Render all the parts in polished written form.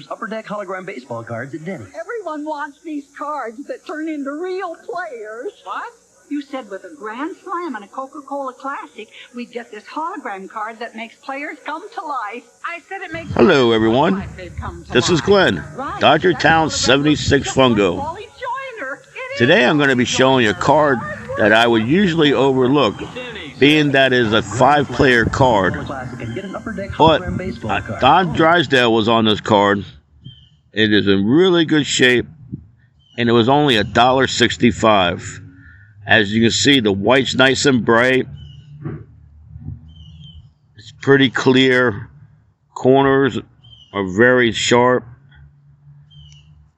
Use Upper Deck hologram baseball cards at Denny. Everyone wants these cards that turn into real players. What? You said with a Grand Slam and a Coca-Cola Classic, we'd get this hologram card that makes players come to life. I said it makes... Hello, everyone. This is Glenn, Right. Dodger Town 76 Fungo. Wally Joyner. Today I'm going to be showing you a card that I would usually overlook, being that is a 5-player card. But Don Drysdale was on this card. It is in really good shape, and it was only $1.65. As you can see, the white's nice and bright. It's pretty clear. Corners are very sharp.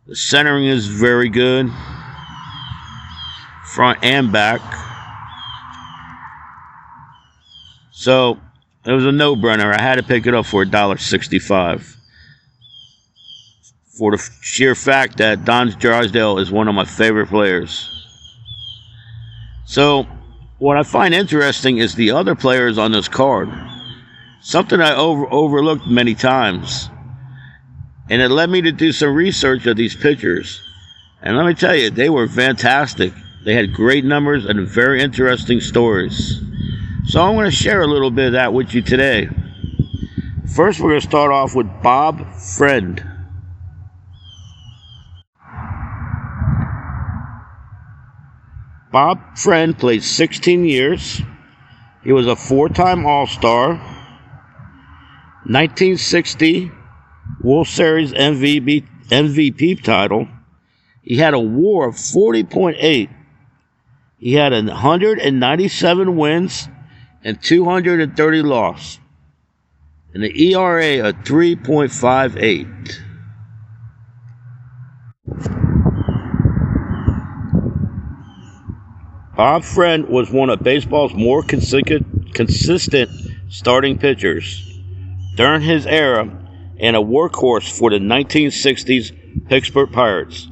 The centering is very good. Front and back. So, it was a no-brainer. I had to pick it up for $1.65. For the sheer fact that Don Drysdale is one of my favorite players. So, what I find interesting is the other players on this card. Something I overlooked many times. And it led me to do some research of these pitchers. And let me tell you, they were fantastic. They had great numbers and very interesting stories. So I'm going to share a little bit of that with you today. First, we're going to start off with Bob Friend. Bob Friend played 16 years. He was a 4-time All-Star, 1960 World Series MVP title. He had a WAR of 40.8. He had 197 wins and 230 losses, and the ERA of 3.58. Bob Friend was one of baseball's more consistent starting pitchers during his era and a workhorse for the 1960s Pittsburgh Pirates.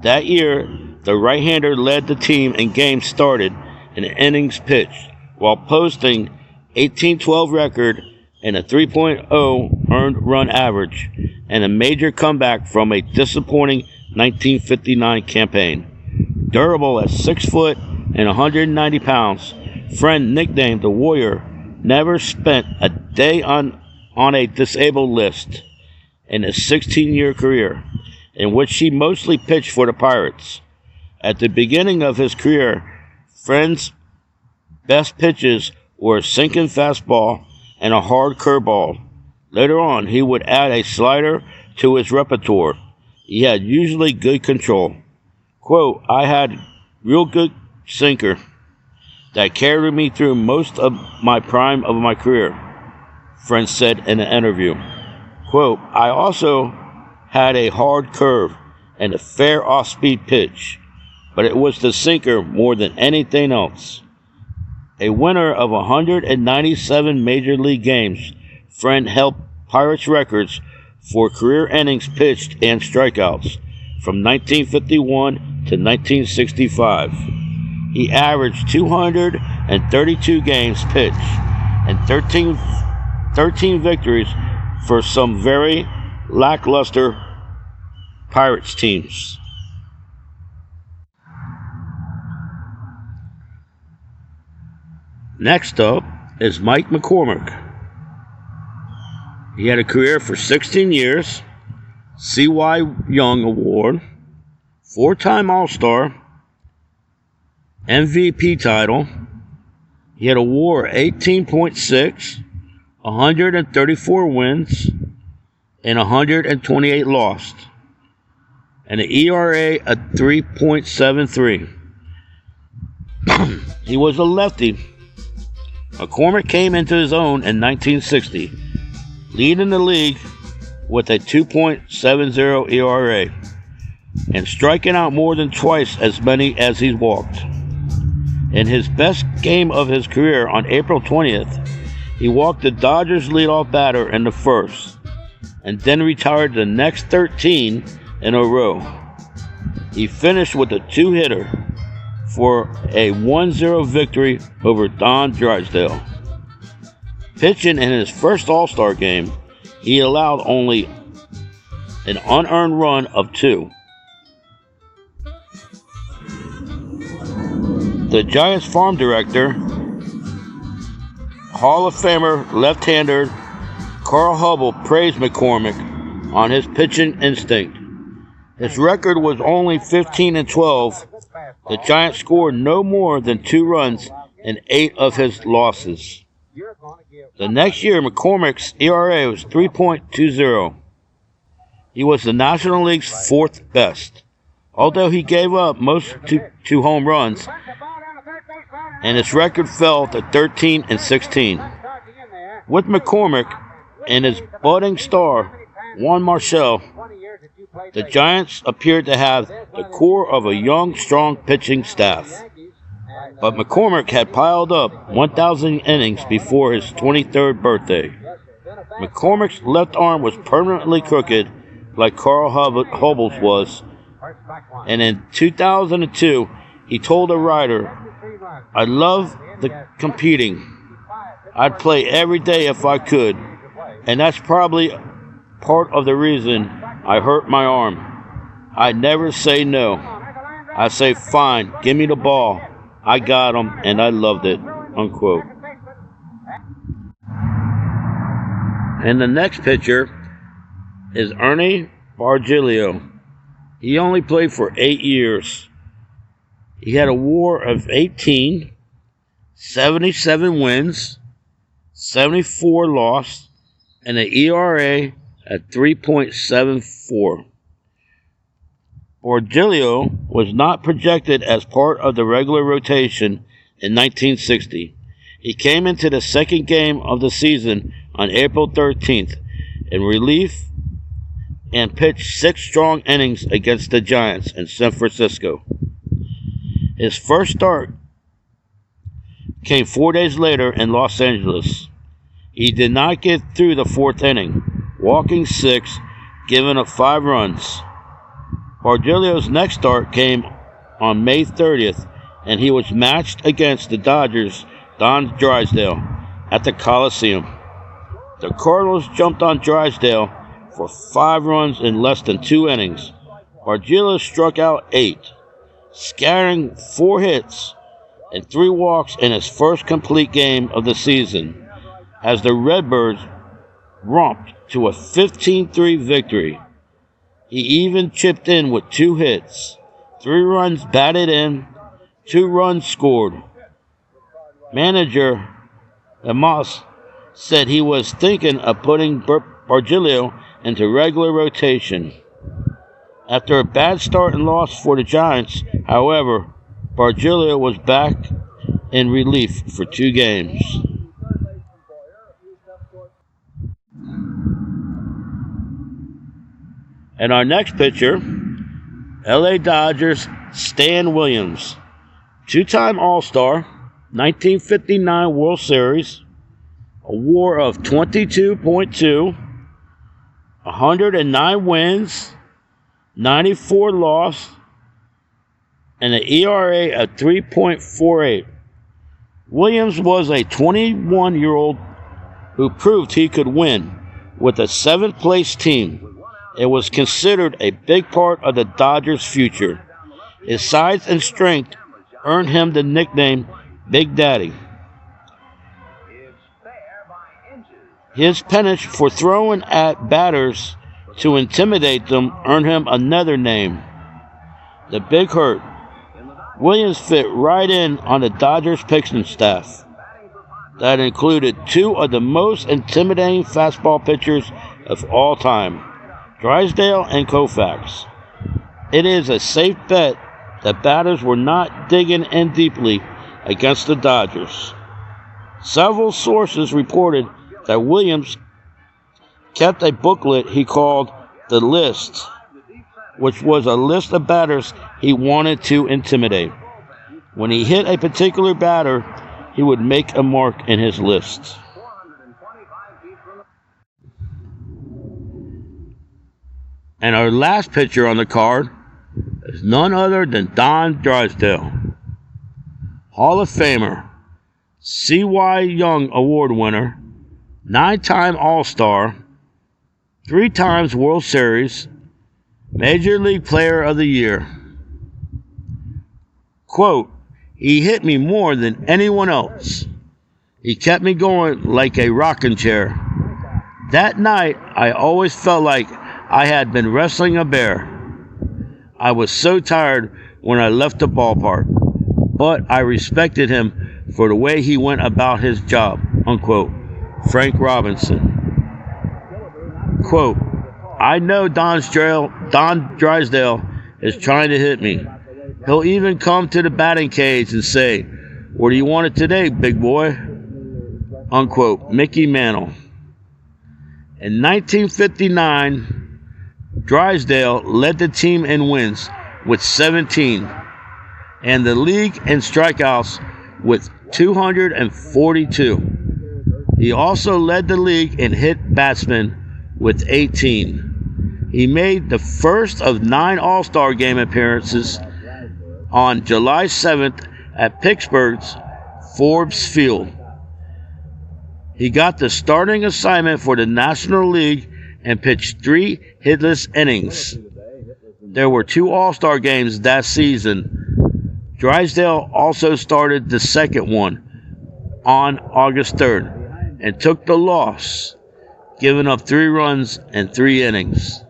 That year, the right-hander led the team in games started and innings pitched, while posting 18-12 record and a 3.0 earned run average, and a major comeback from a disappointing 1959 campaign. Durable at 6 foot and 190 pounds, Friend, nicknamed the Warrior, never spent a day on a disabled list in his 16-year career, in which he mostly pitched for the Pirates. At the beginning of his career, Friend's best pitches were a sinking fastball and a hard curveball. Later on, he would add a slider to his repertoire. He had usually good control. Quote, "I had real good sinker that carried me through most of my prime of my career," Friend said in an interview. Quote, "I also had a hard curve and a fair off-speed pitch, but it was the sinker more than anything else." A winner of 197 Major League games, Friend held Pirates records for career innings pitched and strikeouts from 1951 to 1965. He averaged 232 games pitched and 13 victories for some very lackluster Pirates teams. Next up is Mike McCormick. He had a career for 16 years, C.Y. Young Award, 4-time All-Star, MVP title. He had a WAR of 18.6, 134 wins, and 128 losses, and an ERA of 3.73. He was a lefty. McCormick came into his own in 1960, leading the league with a 2.70 ERA and striking out more than twice as many as he's walked. In his best game of his career on April 20th, he walked the Dodgers leadoff batter in the first, and then retired the next 13 in a row. He finished with a 2-hitter for a 1-0 victory over Don Drysdale. Pitching in his first All-Star game, he allowed only an unearned run of 2. The Giants farm director, Hall of Famer left-hander Carl Hubble, praised McCormick on his pitching instinct. His record was only 15-12. The Giants scored no more than 2 runs in 8 of his losses. The next year, McCormick's ERA was 3.20. He was the National League's 4th best, although he gave up most to home runs, and his record fell to 13-16. With McCormick and his budding star, Juan Marshall, the Giants appeared to have the core of a young, strong pitching staff. But McCormick had piled up 1,000 innings before his 23rd birthday. McCormick's left arm was permanently crooked, like Carl Hubble's was, and in 2002, he told a writer, "I love the competing. I'd play every day if I could, and that's probably part of the reason I hurt my arm. I never say no. I say, fine, give me the ball. I got him, and I loved it," unquote. And the next pitcher is Ernie Bargilio. He only played for 8 years. He had a WAR of 18, 77 wins, 74 lost, and an ERA at 3.74. Bargilio was not projected as part of the regular rotation in 1960. He came into the second game of the season on April 13th in relief and pitched 6 strong innings against the Giants in San Francisco. His first start came 4 days later in Los Angeles. He did not get through the 4th inning, walking 6, giving up 5 runs. Bargilio's next start came on May 30th, and he was matched against the Dodgers' Don Drysdale at the Coliseum. The Cardinals jumped on Drysdale for 5 runs in less than 2 innings. Bargilio struck out 8, scattering 4 hits and 3 walks in his first complete game of the season, as the Redbirds romped to a 15-3 victory. He even chipped in with 2 hits, 3 runs batted in, 2 runs scored. Manager Amos said he was thinking of putting Bargilio into regular rotation. After a bad start and loss for the Giants, however, Bargilio was back in relief for 2 games. And our next pitcher, LA Dodgers Stan Williams, 2-time All-Star, 1959 World Series, a WAR of 22.2, 109 wins, 94 loss, and an ERA of 3.48. Williams was a 21-year-old who proved he could win with a 7th-place team. It was considered a big part of the Dodgers' future. His size and strength earned him the nickname Big Daddy. His penchant for throwing at batters to intimidate them earned him another name, the Big Hurt. Williams fit right in on the Dodgers pitching staff that included 2 of the most intimidating fastball pitchers of all time, Drysdale and Koufax. It is a safe bet that batters were not digging in deeply against the Dodgers. Several sources reported that Williams kept a booklet he called The List, which was a list of batters he wanted to intimidate. When he hit a particular batter, he would make a mark in his list. And our last pitcher on the card is none other than Don Drysdale, Hall of Famer, C.Y. Young Award winner, 9-time All-Star, 3 times World Series, Major League Player of the Year. Quote, he hit me more than anyone else. He kept me going like a rocking chair. That night, I always felt like I had been wrestling a bear. I was so tired when I left the ballpark, but I respected him for the way he went about his job, unquote. Frank Robinson. Quote, I know Don Drysdale is trying to hit me. He'll even come to the batting cage and say, what do you want it today, big boy? Unquote. Mickey Mantle. In 1959, Drysdale led the team in wins with 17 and the league in strikeouts with 242. He also led the league in hit batsmen with 18. He made the first of 9 All-Star Game appearances on July 7th at Pittsburgh's Forbes Field. He got the starting assignment for the National League and pitched 3 hitless innings. There were 2 All-Star games that season. Drysdale also started the second one on August 3rd and took the loss, giving up 3 runs in 3 innings.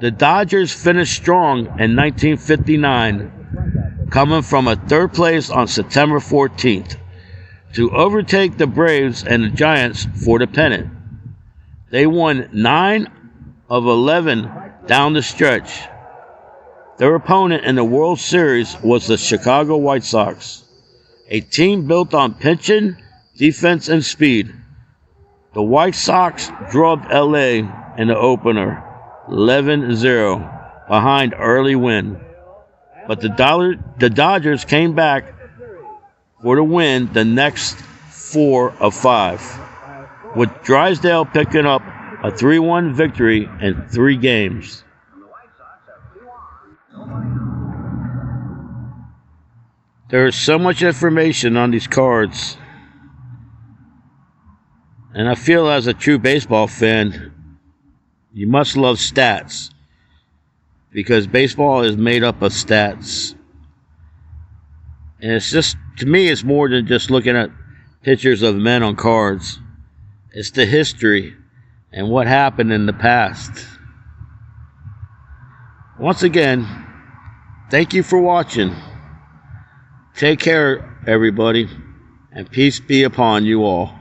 The Dodgers finished strong in 1959, coming from a 3rd place on September 14th. To overtake the Braves and the Giants for the pennant. They won 9 of 11 down the stretch. Their opponent in the World Series was the Chicago White Sox, a team built on pitching, defense, and speed. The White Sox drubbed LA in the opener 11-0 behind early win, but the Dodgers came back for the win the next 4 of 5, with Drysdale picking up a 3-1 victory in 3 games. There is so much information on these cards, and I feel as a true baseball fan, you must love stats, because baseball is made up of stats. And it's just, to me, it's more than just looking at pictures of men on cards. It's the history and what happened in the past. Once again, thank you for watching. Take care, everybody, and peace be upon you all.